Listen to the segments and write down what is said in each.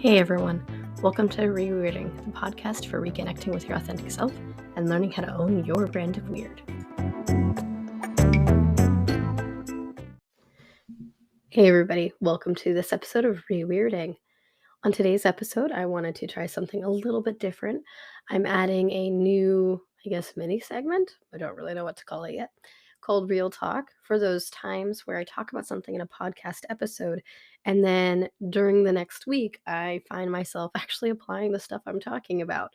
Hey everyone, welcome to Rereading, the podcast for reconnecting with your authentic self and learning how to own your brand of weird. Hey everybody, welcome to this episode of Reweirding. On today's episode, I wanted to try something a little bit different. I'm adding a new, mini segment. I don't really know what to call it yet, called Real Talk, for those times where I talk about something in a podcast episode, and then during the next week, I find myself actually applying the stuff I'm talking about.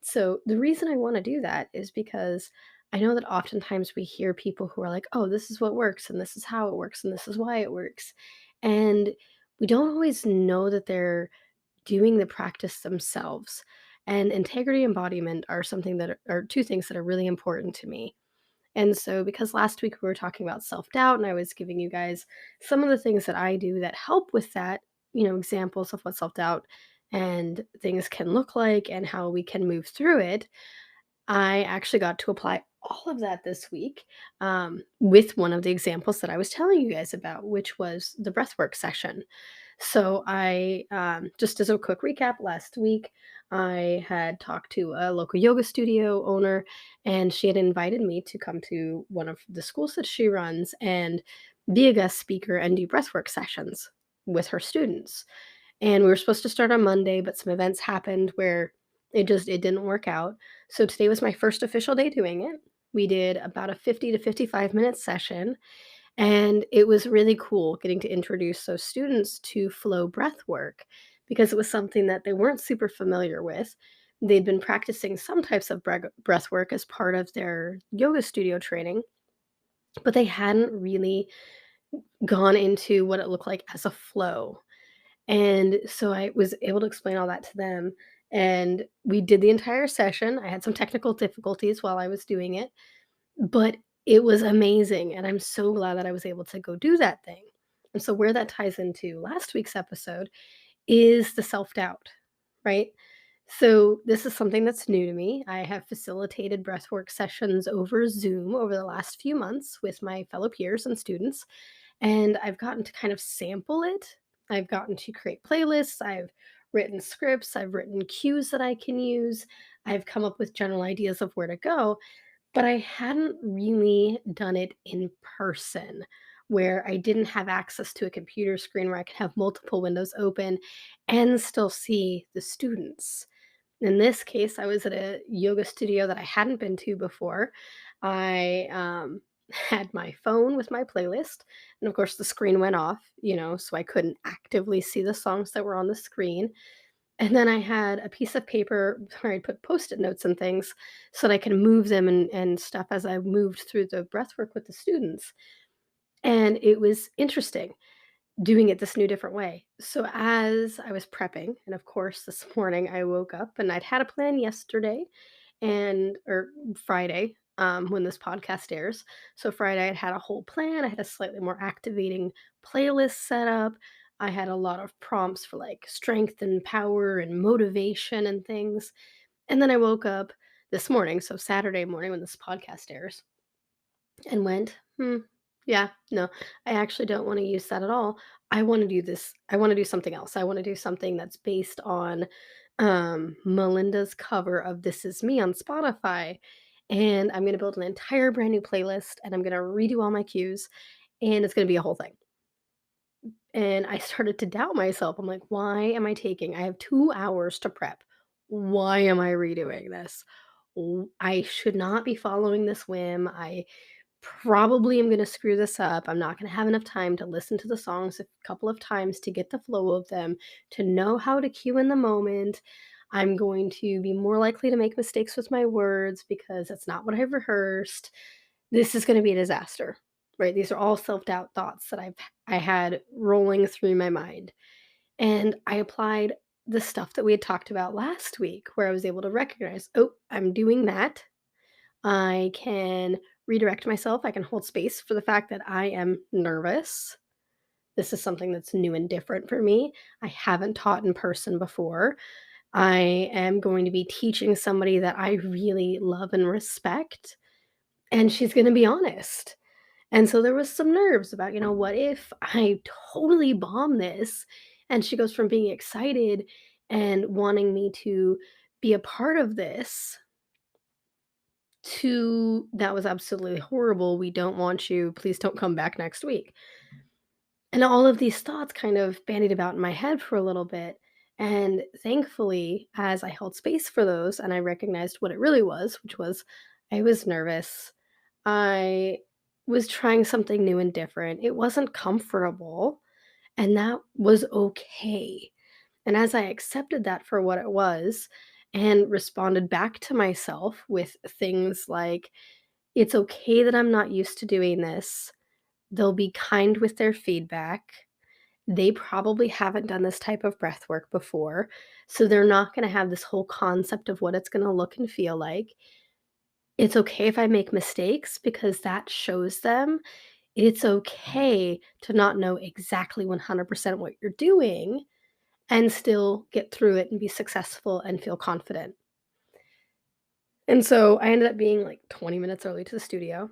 So the reason I want to do that is because I know that oftentimes we hear people who are like, oh, this is what works, and this is how it works, and this is why it works. And we don't always know that they're doing the practice themselves. And integrity embodiment are something that are two things that are really important to me. And so, because last week we were talking about self doubt, and I was giving you guys some of the things that I do that help with that, examples of what self doubt and things can look like and how we can move through it, I actually got to apply all of that this week with one of the examples that I was telling you guys about, which was the breathwork session. So just as a quick recap, last week I had talked to a local yoga studio owner, and she had invited me to come to one of the schools that she runs and be a guest speaker and do breathwork sessions with her students. And we were supposed to start on Monday, but some events happened where it didn't work out. So today was my first official day doing it. We did about a 50 to 55-minute session, and it was really cool getting to introduce those students to flow breath work because it was something that they weren't super familiar with. They'd been practicing some types of breath work as part of their yoga studio training, but they hadn't really gone into what it looked like as a flow. And so I was able to explain all that to them, and we did the entire session. I had some technical difficulties while I was doing it, but it was amazing, and I'm so glad that I was able to go do that thing. And so where that ties into last week's episode is the self-doubt, right? So this is something that's new to me. I have facilitated breathwork sessions over Zoom over the last few months with my fellow peers and students, and I've gotten to kind of sample it. I've gotten to create playlists, I've written scripts, I've written cues that I can use, I've come up with general ideas of where to go, but I hadn't really done it in person, where I didn't have access to a computer screen where I could have multiple windows open and still see the students. In this case, I was at a yoga studio that I hadn't been to before. I had my phone with my playlist, and of course, the screen went off, so I couldn't actively see the songs that were on the screen. And then I had a piece of paper where I put Post-it notes and things so that I can move them and stuff as I moved through the breathwork with the students. And it was interesting doing it this new different way. So as I was prepping, and of course this morning I woke up and I'd had a plan yesterday and or Friday, when this podcast airs. So Friday I'd had a whole plan. I had a slightly more activating playlist set up. I had a lot of prompts for like strength and power and motivation and things. And then I woke up this morning, so Saturday morning when this podcast airs, and went, yeah, no, I actually don't want to use that at all. I want to do this. I want to do something else. I want to do something that's based on Melinda's cover of This Is Me on Spotify. And I'm going to build an entire brand new playlist, and I'm going to redo all my cues, and it's going to be a whole thing. And I started to doubt myself. I'm like, why am I taking? I have 2 hours to prep. Why am I redoing this? I should not be following this whim. I probably am gonna screw this up. I'm not gonna have enough time to listen to the songs a couple of times to get the flow of them, to know how to cue in the moment. I'm going to be more likely to make mistakes with my words because that's not what I've rehearsed. This is gonna be a disaster, right? These are all self-doubt thoughts that I had rolling through my mind. And I applied the stuff that we had talked about last week where I was able to recognize, oh, I'm doing that. I can redirect myself. I can hold space for the fact that I am nervous. This is something that's new and different for me. I haven't taught in person before. I am going to be teaching somebody that I really love and respect, and she's going to be honest. And so there was some nerves about, what if I totally bomb this And she goes from being excited and wanting me to be a part of this to that was absolutely horrible. We don't want you. Please don't come back next week. And all of these thoughts kind of bandied about in my head for a little bit. And thankfully, as I held space for those and I recognized what it really was, which was I was nervous. I was trying something new and different. It wasn't comfortable, and that was okay. And as I accepted that for what it was and responded back to myself with things like, it's okay that I'm not used to doing this. They'll be kind with their feedback. They probably haven't done this type of breath work before, so they're not gonna have this whole concept of what it's gonna look and feel like. It's okay if I make mistakes because that shows them it's okay to not know exactly 100% what you're doing and still get through it and be successful and feel confident. And so I ended up being like 20 minutes early to the studio.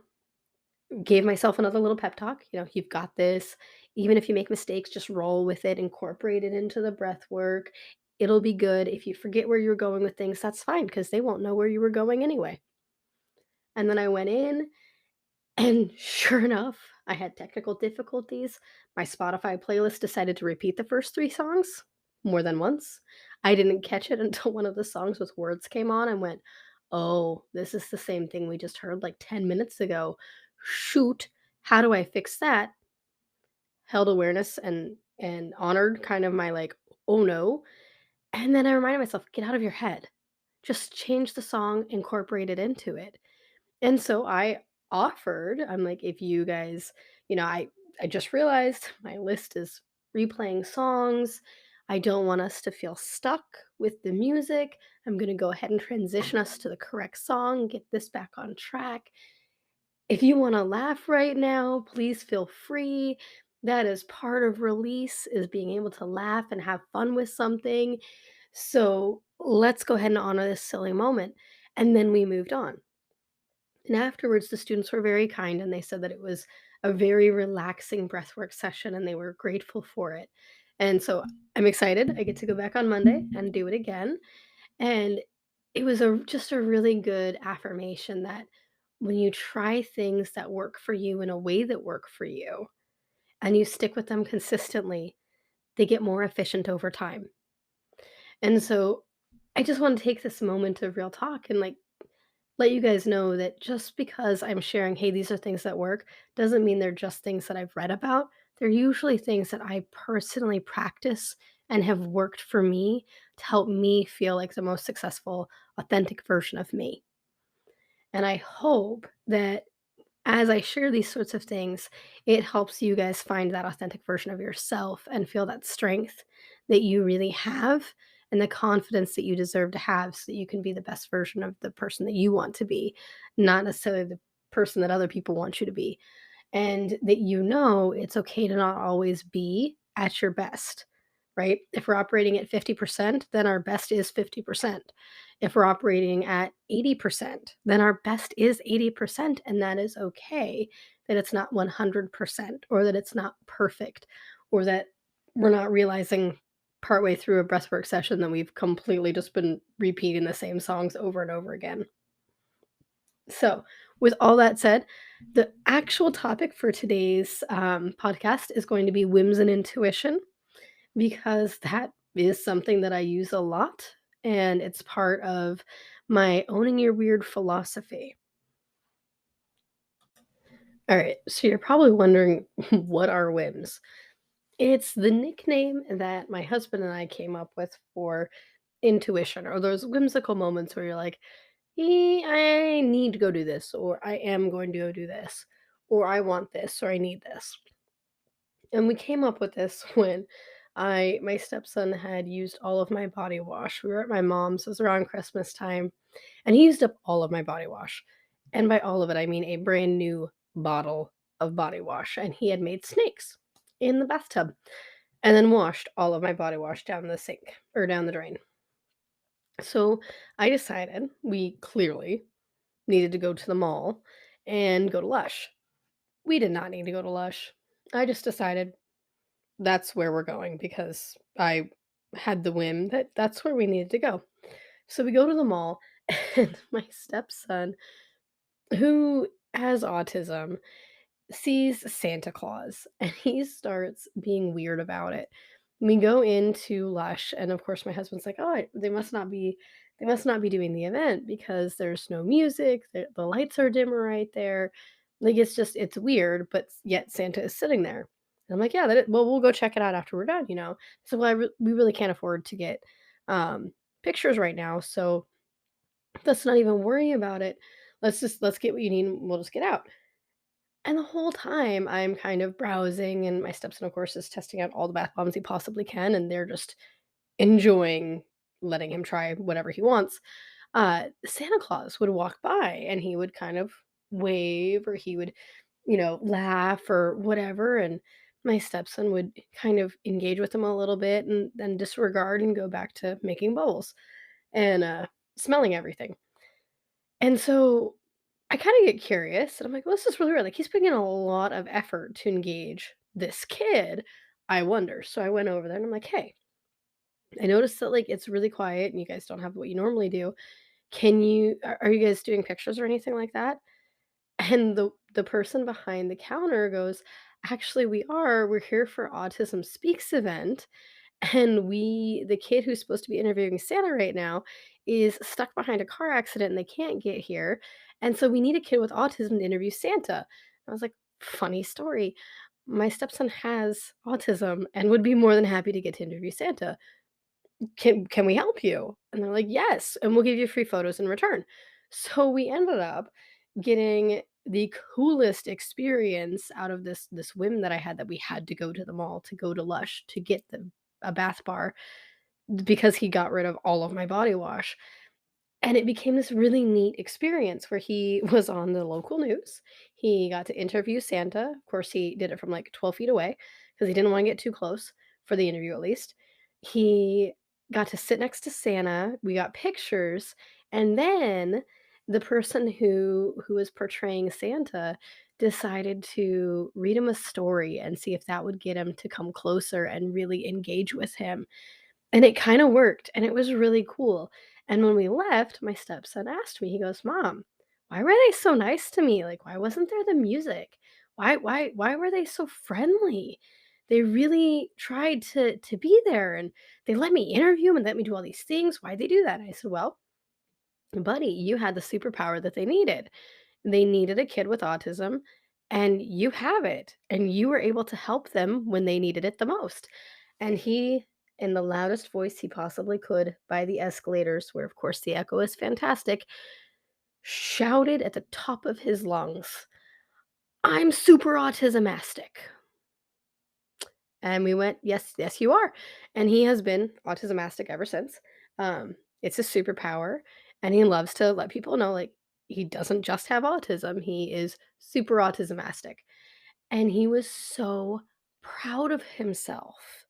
Gave myself another little pep talk, "You've got this. Even if you make mistakes, just roll with it, incorporate it into the breath work. It'll be good. If you forget where you're going with things, that's fine because they won't know where you were going anyway." And then I went in, and sure enough, I had technical difficulties. My Spotify playlist decided to repeat the first 3 songs more than once. I didn't catch it until one of the songs with words came on and went, "Oh, this is the same thing we just heard like 10 minutes ago. Shoot, how do I fix that?" Held awareness and honored kind of my like, "Oh no." And then I reminded myself, "Get out of your head. Just change the song, incorporate it into it." And so I offered, I'm like, "If you guys, I just realized my list is replaying songs. I don't want us to feel stuck with the music. I'm gonna go ahead and transition us to the correct song, get this back on track. If you wanna laugh right now, please feel free. That is part of release, is being able to laugh and have fun with something. So let's go ahead and honor this silly moment." And then we moved on. And afterwards, the students were very kind and they said that it was a very relaxing breathwork session and they were grateful for it. And so I'm excited. I get to go back on Monday and do it again. And it was just a really good affirmation that when you try things that work for you in a way that work for you and you stick with them consistently, they get more efficient over time. And so I just want to take this moment of real talk and like let you guys know that just because I'm sharing, hey, these are things that work, doesn't mean they're just things that I've read about. They're usually things that I personally practice and have worked for me to help me feel like the most successful, authentic version of me. And I hope that as I share these sorts of things, it helps you guys find that authentic version of yourself and feel that strength that you really have and the confidence that you deserve to have so that you can be the best version of the person that you want to be, not necessarily the person that other people want you to be. And that it's okay to not always be at your best, right? If we're operating at 50%, then our best is 50%. If we're operating at 80%, then our best is 80%, and that is okay. That it's not 100% or that it's not perfect or that we're not realizing partway through a breathwork session that we've completely just been repeating the same songs over and over again. So, with all that said, the actual topic for today's podcast is going to be whims and intuition because that is something that I use a lot and it's part of my owning your weird philosophy. All right, so you're probably wondering what are whims? It's the nickname that my husband and I came up with for intuition or those whimsical moments where you're like, I need to go do this, or I am going to go do this, or I want this, or I need this." And we came up with this when my stepson had used all of my body wash. We were at my mom's, it was around Christmas time, and he used up all of my body wash. And by all of it, I mean a brand new bottle of body wash. And he had made snakes in the bathtub and then washed all of my body wash down the sink or down the drain. So I decided we clearly needed to go to the mall and go to Lush. We did not need to go to Lush. I just decided that's where we're going because I had the whim that that's where we needed to go. So we go to the mall, and my stepson, who has autism, sees Santa Claus and he starts being weird about it. We go into Lush and of course my husband's like, "Oh, they must not be doing the event because there's no music, the lights are dimmer right there." Like it's weird, but yet Santa is sitting there. And I'm like, "Yeah, well, we'll go check it out after we're done, you know." So well, we really can't afford to get um pictures right now, so let's not even worry about it. Let's get what you need and we'll just get out. And the whole time, I'm kind of browsing, and my stepson, of course, is testing out all the bath bombs he possibly can, and they're just enjoying letting him try whatever he wants. Santa Claus would walk by, and he would kind of wave, or he would, laugh or whatever, and my stepson would kind of engage with him a little bit, and then disregard and go back to making bubbles and smelling everything. And so I kinda get curious, and I'm like, "Well, this is really weird, like, he's putting in a lot of effort to engage this kid, I wonder." So I went over there and I'm like, "Hey, I noticed that, like, it's really quiet and you guys don't have what you normally do. Are you guys doing pictures or anything like that?" And the person behind the counter goes, "Actually, we are. We're here for Autism Speaks event, and the kid who's supposed to be interviewing Santa right now is stuck behind a car accident and they can't get here. And so we need a kid with autism to interview Santa." I was like, funny story. My stepson has autism and would be more than happy to get to interview Santa. Can we help you? And they're like, yes, and we'll give you free photos in return. So we ended up getting the coolest experience out of this whim that I had, that we had to go to the mall, to go to Lush to get a bath bar because he got rid of all of my body wash. And it became this really neat experience where he was on the local news. He got to interview Santa. Of course, he did it from like 12 feet away because he didn't want to get too close for the interview, at least. He got to sit next to Santa. We got pictures. And then the person who was portraying Santa decided to read him a story and see if that would get him to come closer and really engage with him. And it kinda worked, and it was really cool. And when we left, my stepson asked me, he goes, "Mom, why were they so nice to me? Like, why wasn't there the music? Why were they so friendly? They really tried to be there, and they let me interview 'em and let me do all these things. Why'd they do that?" And I said, "Well, buddy, you had the superpower that they needed. They needed a kid with autism, and you have it, and you were able to help them when they needed it the most." And he, in the loudest voice he possibly could by the escalators, where of course the echo is fantastic, shouted at the top of his lungs, "I'm super autismastic." And we went, "Yes, yes, you are." And he has been autismastic ever since. It's a superpower, and he loves to let people know, like, he doesn't just have autism, he is super autismastic. And he was so proud of himself.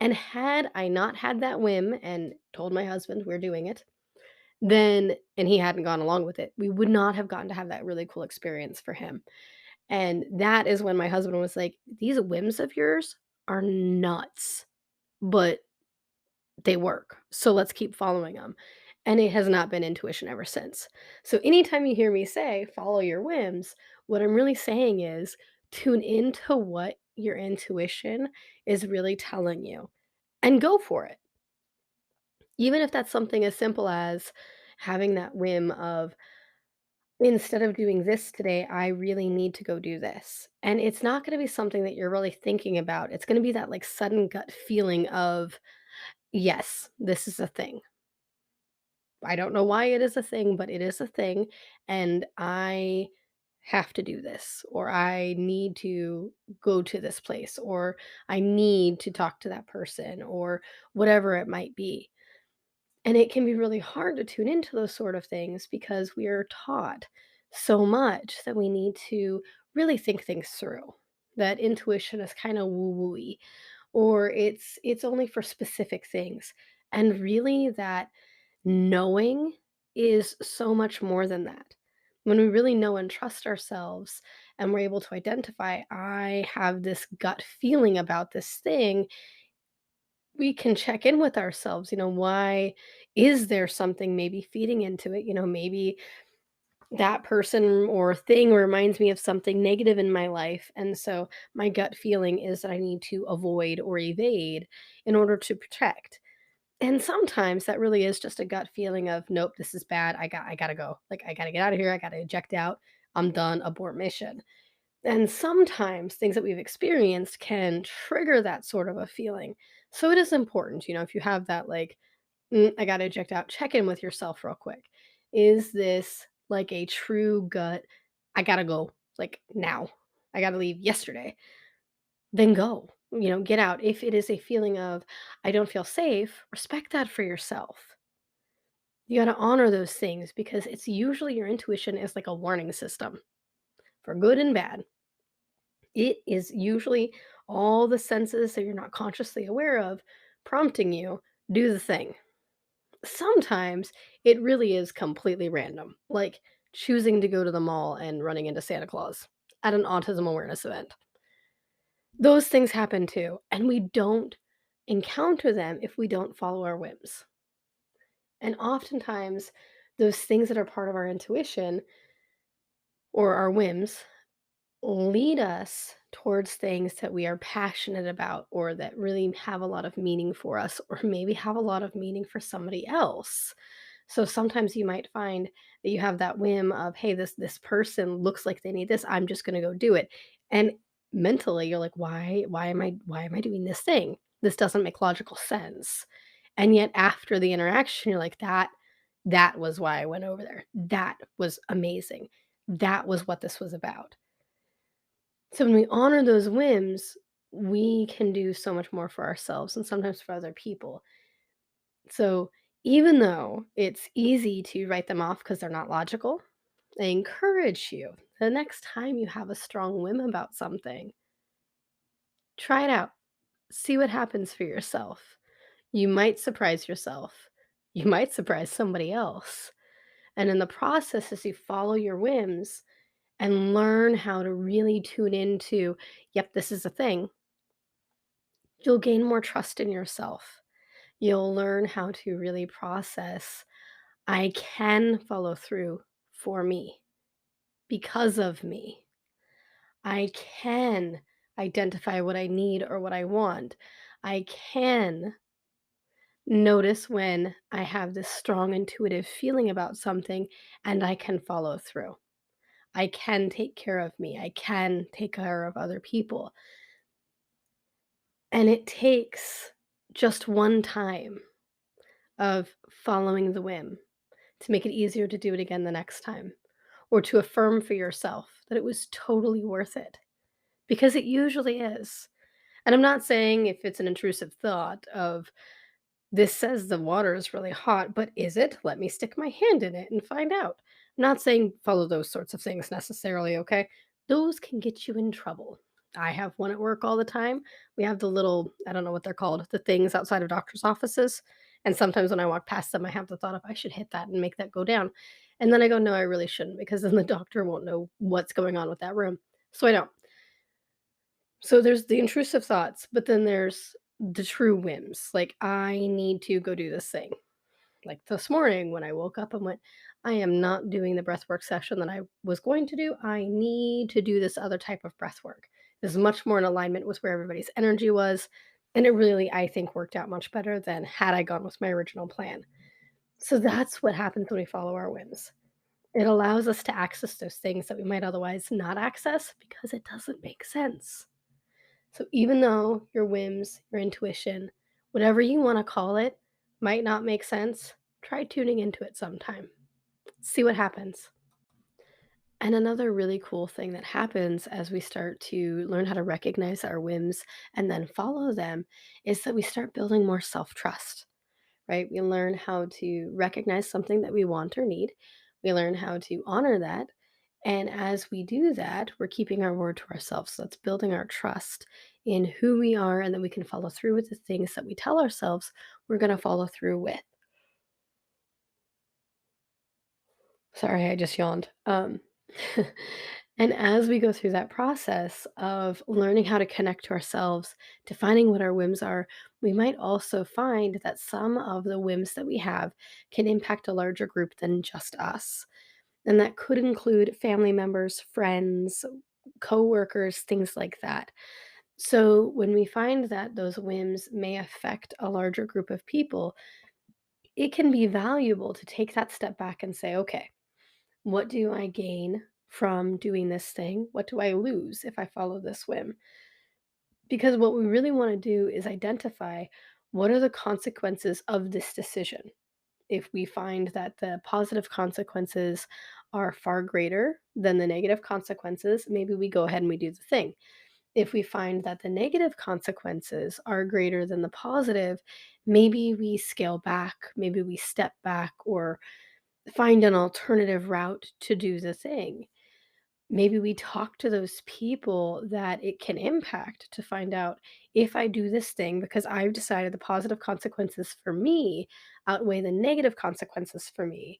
And had I not had that whim and told my husband we're doing it, then and he hadn't gone along with it, we would not have gotten to have that really cool experience for him. And that is when my husband was like, "These whims of yours are nuts, but they work. So let's keep following them." And it has not been intuition ever since. So anytime you hear me say, "Follow your whims," what I'm really saying is tune into what your intuition is really telling you and go for it. Even if that's something as simple as having that whim of, instead of doing this today, I really need to go do this. And it's not going to be something that you're really thinking about. It's going to be that like sudden gut feeling of, yes, this is a thing. I don't know why it is a thing, but it is a thing. And I have to do this, or I need to go to this place, or I need to talk to that person, or whatever it might be. And it can be really hard to tune into those sort of things because we are taught so much that we need to really think things through. That intuition is kind of woo-wooey, or it's only for specific things. And really that knowing is so much more than that. When we really know and trust ourselves and we're able to identify, I have this gut feeling about this thing, we can check in with ourselves. Why is there something maybe feeding into it? Maybe that person or thing reminds me of something negative in my life. And so my gut feeling is that I need to avoid or evade in order to protect. And sometimes that really is just a gut feeling of, nope, this is bad. I gotta go. Like, I gotta get out of here. I gotta eject out. I'm done. Abort mission. And sometimes things that we've experienced can trigger that sort of a feeling. So it is important, if you have that, like, I gotta eject out, check in with yourself real quick. Is this like a true gut, I gotta go, like now, I gotta leave yesterday? Then go, get out. If it is a feeling of, I don't feel safe, respect that for yourself. You gotta honor those things because it's usually your intuition is like a warning system for good and bad. It is usually all the senses that you're not consciously aware of prompting you, do the thing. Sometimes it really is completely random, like choosing to go to the mall and running into Santa Claus at an autism awareness event. Those things happen too, and we don't encounter them if we don't follow our whims. And oftentimes, those things that are part of our intuition or our whims lead us towards things that we are passionate about or that really have a lot of meaning for us or maybe have a lot of meaning for somebody else. So sometimes you might find that you have that whim of, hey, this person looks like they need this, I'm just going to go do it. And mentally you're like, why am I doing this thing? This doesn't make logical sense. And yet after the interaction you're like, that was why I went over there. That was amazing. That was what this was about. So when we honor those whims, we can do so much more for ourselves and sometimes for other people. So even though it's easy to write them off because they're not logical, I encourage you the next time you have a strong whim about something, try it out. See what happens for yourself. You might surprise yourself. You might surprise somebody else. And in the process, as you follow your whims and learn how to really tune into, yep, this is a thing, you'll gain more trust in yourself. You'll learn how to really process, I can follow through for me, because of me. I can identify what I need or what I want. I can notice when I have this strong intuitive feeling about something and I can follow through. I can take care of me. I can take care of other people. And it takes just one time of following the whim to make it easier to do it again the next time, or to affirm for yourself that it was totally worth it, because it usually is. And I'm not saying if it's an intrusive thought of, this says the water is really hot, but is it? Let me stick my hand in it and find out. I'm not saying follow those sorts of things necessarily, okay? Those can get you in trouble. I have one at work all the time. We have the little, I don't know what they're called, the things outside of doctors' offices. And sometimes when I walk past them, I have the thought of, I should hit that and make that go down. And then I go, no, I really shouldn't, because then the doctor won't know what's going on with that room. So I don't. So there's the intrusive thoughts, but then there's the true whims. Like, I need to go do this thing. Like this morning when I woke up and went, I am not doing the breath work session that I was going to do. I need to do this other type of breath work. This is much more in alignment with where everybody's energy was. And it really, I think, worked out much better than had I gone with my original plan. So that's what happens when we follow our whims. It allows us to access those things that we might otherwise not access because it doesn't make sense. So even though your whims, your intuition, whatever you want to call it, might not make sense, try tuning into it sometime. See what happens. And another really cool thing that happens as we start to learn how to recognize our whims and then follow them is that we start building more self trust, right? We learn how to recognize something that we want or need. We learn how to honor that. And as we do that, we're keeping our word to ourselves. So that's building our trust in who we are and that we can follow through with the things that we tell ourselves we're going to follow through with. Sorry, I just yawned. And as we go through that process of learning how to connect to ourselves, defining what our whims are, we might also find that some of the whims that we have can impact a larger group than just us. And that could include family members, friends, coworkers, things like that. So when we find that those whims may affect a larger group of people, it can be valuable to take that step back and say, okay, what do I gain from doing this thing? What do I lose if I follow this whim? Because what we really want to do is identify what are the consequences of this decision. If we find that the positive consequences are far greater than the negative consequences, maybe we go ahead and we do the thing. If we find that the negative consequences are greater than the positive, maybe we scale back, maybe we step back or find an alternative route to do the thing. Maybe we talk to those people that it can impact to find out if I do this thing because I've decided the positive consequences for me outweigh the negative consequences for me.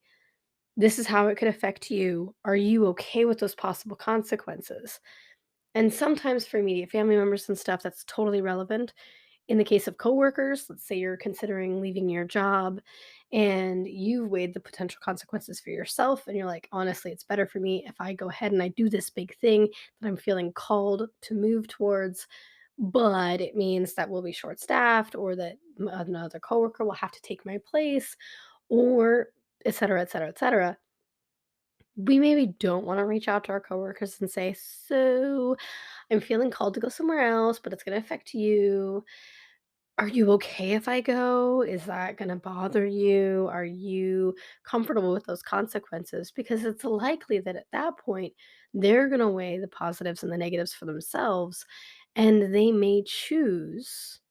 This is how it could affect you. Are you okay with those possible consequences? And sometimes for immediate family members and stuff, that's totally relevant. In the case of coworkers, let's say you're considering leaving your job and you've weighed the potential consequences for yourself, and you're like, honestly, it's better for me if I go ahead and I do this big thing that I'm feeling called to move towards, but it means that we'll be short staffed or that another coworker will have to take my place, or et cetera, et cetera, et cetera. We maybe don't want to reach out to our coworkers and say, so I'm feeling called to go somewhere else, but it's going to affect you. Are you okay if I go? Is that gonna bother you? Are you comfortable with those consequences? Because it's likely that at that point, they're gonna weigh the positives and the negatives for themselves, and they may choose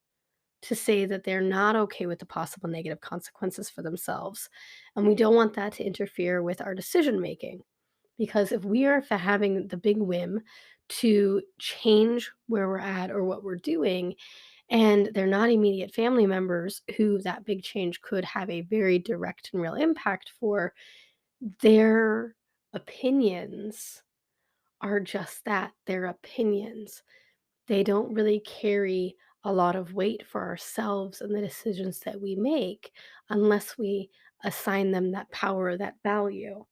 to say that they're not okay with the possible negative consequences for themselves. And we don't want that to interfere with our decision making. Because if we are having the big whim to change where we're at or what we're doing, and they're not immediate family members who that big change could have a very direct and real impact for, their opinions are just that, their opinions. They don't really carry a lot of weight for ourselves and the decisions that we make unless we assign them that power, that value.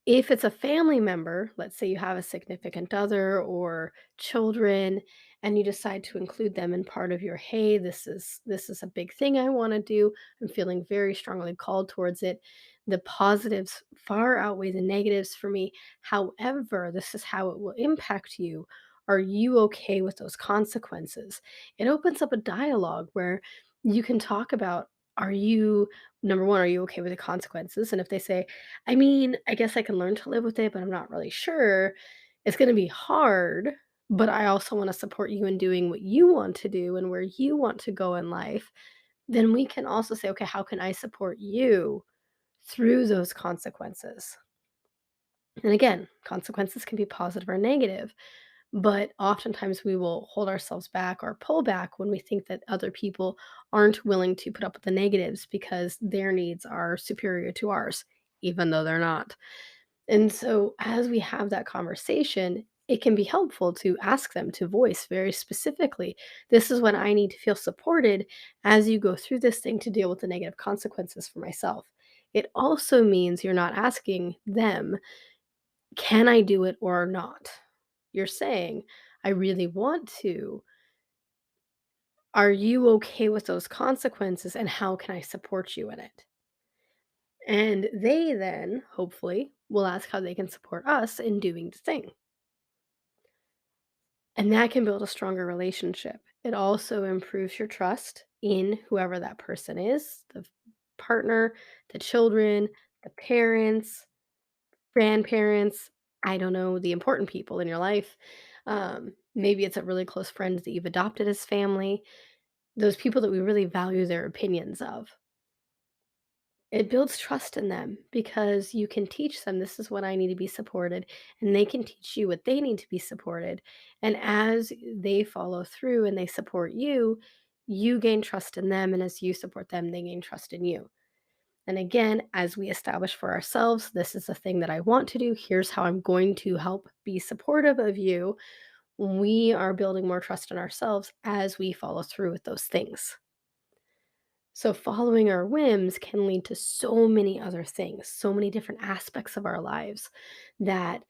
If it's a family member, let's say you have a significant other or children and you decide to include them in part of your, hey, this is a big thing I want to do. I'm feeling very strongly called towards it. The positives far outweigh the negatives for me. However, this is how it will impact you. Are you okay with those consequences? It opens up a dialogue where you can talk about, are you, number one, are you okay with the consequences? And if they say, I mean, I guess I can learn to live with it, but I'm not really sure. It's gonna be hard, but I also wanna support you in doing what you want to do and where you want to go in life. Then we can also say, "Okay, how can I support you through those consequences?" And again, consequences can be positive or negative, but oftentimes we will hold ourselves back or pull back when we think that other people aren't willing to put up with the negatives because their needs are superior to ours, even though they're not. And so, as we have that conversation, it can be helpful to ask them to voice very specifically, this is when I need to feel supported as you go through this thing to deal with the negative consequences for myself. It also means you're not asking them, can I do it or not? You're saying, I really want to. Are you okay with those consequences and how can I support you in it? And they then, hopefully, will ask how they can support us in doing the thing. And that can build a stronger relationship. It also improves your trust in whoever that person is, the partner, the children, the parents, grandparents, I don't know, the important people in your life. Maybe it's a really close friend that you've adopted as family, those people that we really value their opinions of. It builds trust in them because you can teach them this is what I need to be supported, and they can teach you what they need to be supported. And as they follow through and they support you, you gain trust in them. And as you support them, they gain trust in you. And again, as we establish for ourselves, this is the thing that I want to do. Here's how I'm going to help be supportive of you. We are building more trust in ourselves as we follow through with those things. So, following our whims can lead to so many other things, so many different aspects of our lives that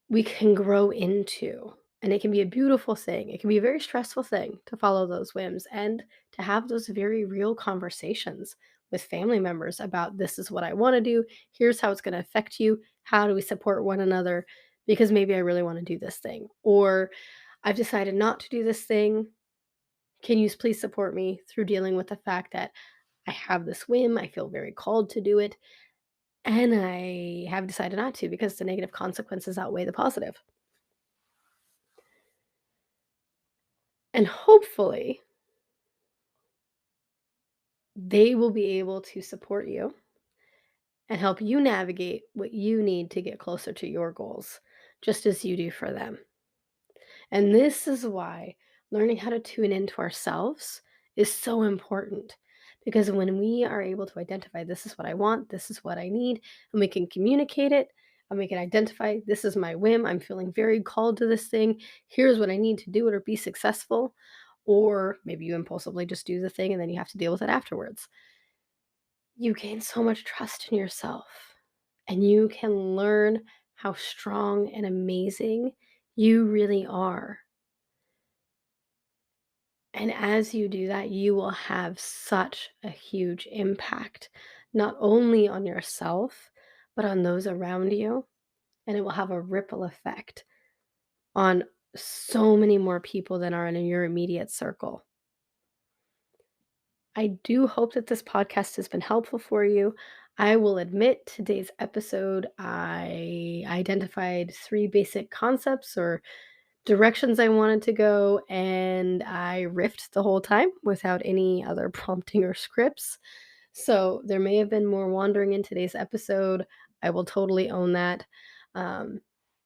we can grow into. And it can be a beautiful thing. It can be a very stressful thing to follow those whims and to have those very real conversations with family members about this is what I want to do. Here's how it's going to affect you. How do we support one another? Because maybe I really want to do this thing. Or I've decided not to do this thing. Can you please support me through dealing with the fact that I have this whim? I feel very called to do it. And I have decided not to because the negative consequences outweigh the positive. And hopefully, they will be able to support you and help you navigate what you need to get closer to your goals, just as you do for them. And this is why learning how to tune into ourselves is so important. Because when we are able to identify, this is what I want, this is what I need, and we can communicate it, and we can identify, this is my whim, I'm feeling very called to this thing, here's what I need to do it or be successful. Or maybe you impulsively just do the thing and then you have to deal with it afterwards. You gain so much trust in yourself, and you can learn how strong and amazing you really are. And as you do that, you will have such a huge impact, not only on yourself, but on those around you. And it will have a ripple effect on so many more people than are in your immediate circle. I do hope that this podcast has been helpful for you. I will admit today's episode, I identified 3 basic concepts or directions I wanted to go, and I riffed the whole time without any other prompting or scripts. So there may have been more wandering in today's episode. I will totally own that. Um,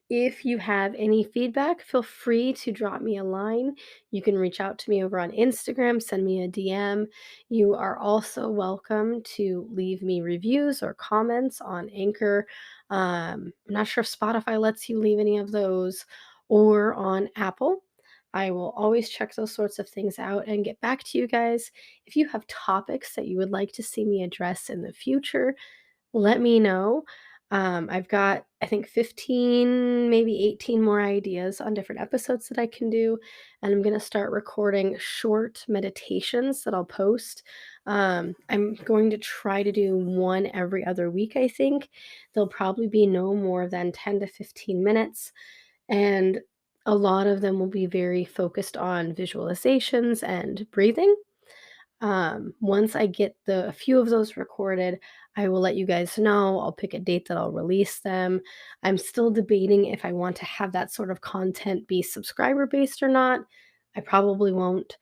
if you have any feedback, feel free to drop me a line. You can reach out to me over on Instagram, send me a DM. You are also welcome to leave me reviews or comments on Anchor. I'm not sure if Spotify lets you leave any of those, or on Apple. I will always check those sorts of things out and get back to you guys. If you have topics that you would like to see me address in the future, let me know. I've got, I think, 15, maybe 18 more ideas on different episodes that I can do. And I'm going to start recording short meditations that I'll post. I'm going to try to do one every other week, I think. They'll probably be no more than 10 to 15 minutes. And a lot of them will be very focused on visualizations and breathing. Once I get a few of those recorded, I will let you guys know. I'll pick a date that I'll release them. I'm still debating if I want to have that sort of content be subscriber based or not. I probably won't.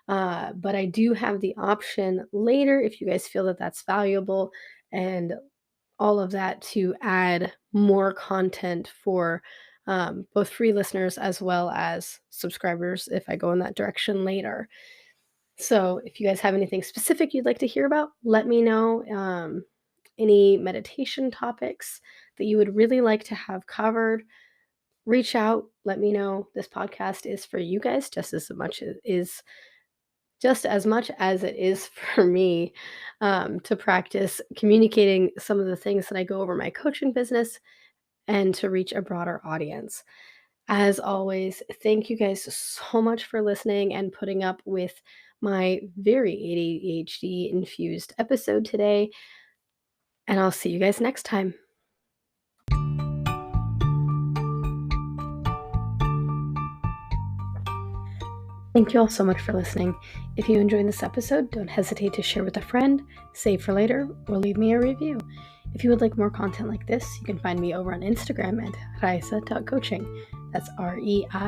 But I do have the option later if you guys feel that that's valuable and all of that to add more content for both free listeners as well as subscribers if I go in that direction later. So if you guys have anything specific you'd like to hear about, let me know. Any meditation topics that you would really like to have covered, reach out, let me know. This podcast is for you guys just as much as it is for me to practice communicating some of the things that I go over my coaching business and to reach a broader audience. As always, thank you guys so much for listening and putting up with my very ADHD infused episode today. And I'll see you guys next time. Thank you all so much for listening. If you enjoyed this episode, don't hesitate to share with a friend, save for later, or leave me a review. If you would like more content like this, you can find me over on Instagram at reise.coaching. That's REISE.coaching.